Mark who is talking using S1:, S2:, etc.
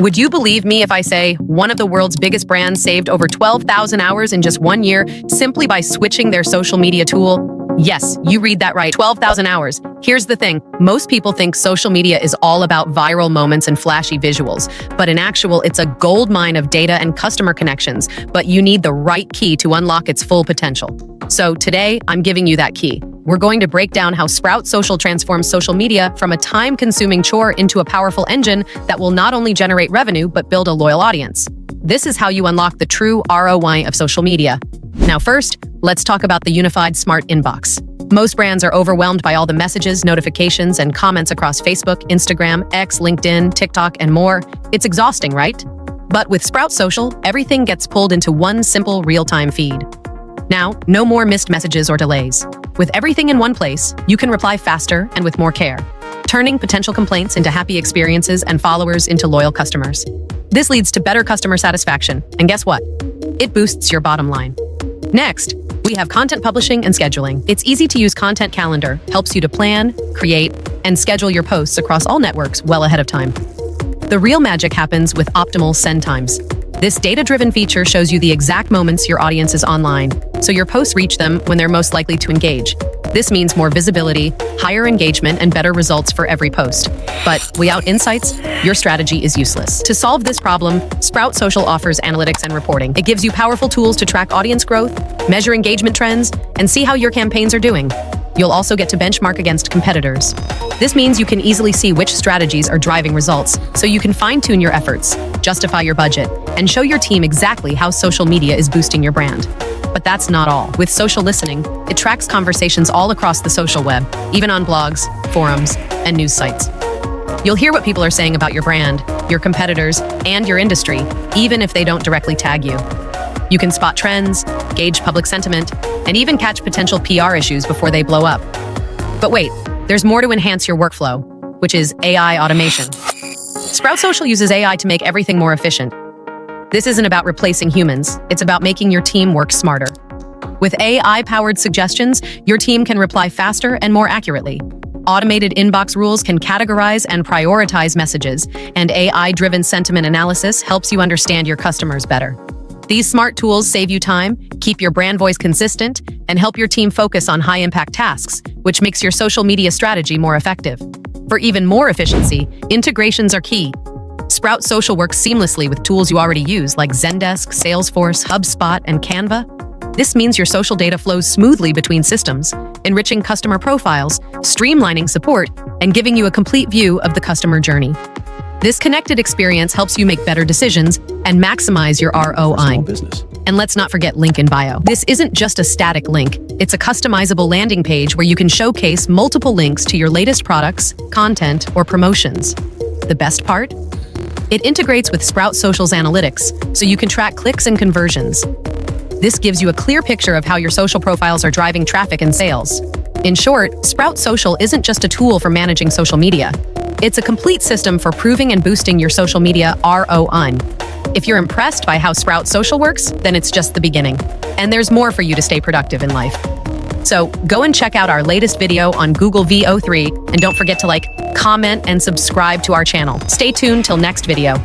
S1: Would you believe me if I say one of the world's biggest brands saved over 12,000 hours in just 1 year simply by switching their social media tool? Yes, you read that right, 12,000 hours. Here's the thing, most people think social media is all about viral moments and flashy visuals, but in actual, it's a goldmine of data and customer connections, but you need the right key to unlock its full potential. So today, I'm giving you that key. We're going to break down how Sprout Social transforms social media from a time-consuming chore into a powerful engine that will not only generate revenue, but build a loyal audience. This is how you unlock the true ROI of social media. Now first, let's talk about the unified smart inbox. Most brands are overwhelmed by all the messages, notifications, and comments across Facebook, Instagram, X, LinkedIn, TikTok, and more. It's exhausting, right? But with Sprout Social, everything gets pulled into one simple real-time feed. Now, no more missed messages or delays. With everything in one place, you can reply faster and with more care, turning potential complaints into happy experiences and followers into loyal customers. This leads to better customer satisfaction, and guess what? It boosts your bottom line. Next, we have content publishing and scheduling. Its easy-to-use content calendar helps you to plan, create, and schedule your posts across all networks well ahead of time. The real magic happens with optimal send times. This data-driven feature shows you the exact moments your audience is online, so your posts reach them when they're most likely to engage. This means more visibility, higher engagement, and better results for every post. But without insights, your strategy is useless. To solve this problem, Sprout Social offers analytics and reporting. It gives you powerful tools to track audience growth, measure engagement trends, and see how your campaigns are doing. You'll also get to benchmark against competitors. This means you can easily see which strategies are driving results, so you can fine-tune your efforts, justify your budget, and show your team exactly how social media is boosting your brand. But that's not all. With social listening, it tracks conversations all across the social web, even on blogs, forums, and news sites. You'll hear what people are saying about your brand, your competitors, and your industry, even if they don't directly tag you. You can spot trends, gauge public sentiment, and even catch potential PR issues before they blow up. But wait, there's more to enhance your workflow, which is AI automation. Sprout Social uses AI to make everything more efficient. This isn't about replacing humans, it's about making your team work smarter. With AI-powered suggestions, your team can reply faster and more accurately. Automated inbox rules can categorize and prioritize messages, and AI-driven sentiment analysis helps you understand your customers better. These smart tools save you time, keep your brand voice consistent, and help your team focus on high-impact tasks, which makes your social media strategy more effective. For even more efficiency, integrations are key. Sprout Social works seamlessly with tools you already use like Zendesk, Salesforce, HubSpot, and Canva. This means your social data flows smoothly between systems, enriching customer profiles, streamlining support, and giving you a complete view of the customer journey. This connected experience helps you make better decisions and maximize your ROI. And let's not forget link in bio. This isn't just a static link, it's a customizable landing page where you can showcase multiple links to your latest products, content, or promotions. The best part? It integrates with Sprout Social's analytics, so you can track clicks and conversions. This gives you a clear picture of how your social profiles are driving traffic and sales. In short, Sprout Social isn't just a tool for managing social media. It's a complete system for proving and boosting your social media ROI. If you're impressed by how Sprout Social works, then it's just the beginning. And there's more for you to stay productive in life. So go and check out our latest video on Google VO3, and don't forget to like, comment, and subscribe to our channel. Stay tuned till next video.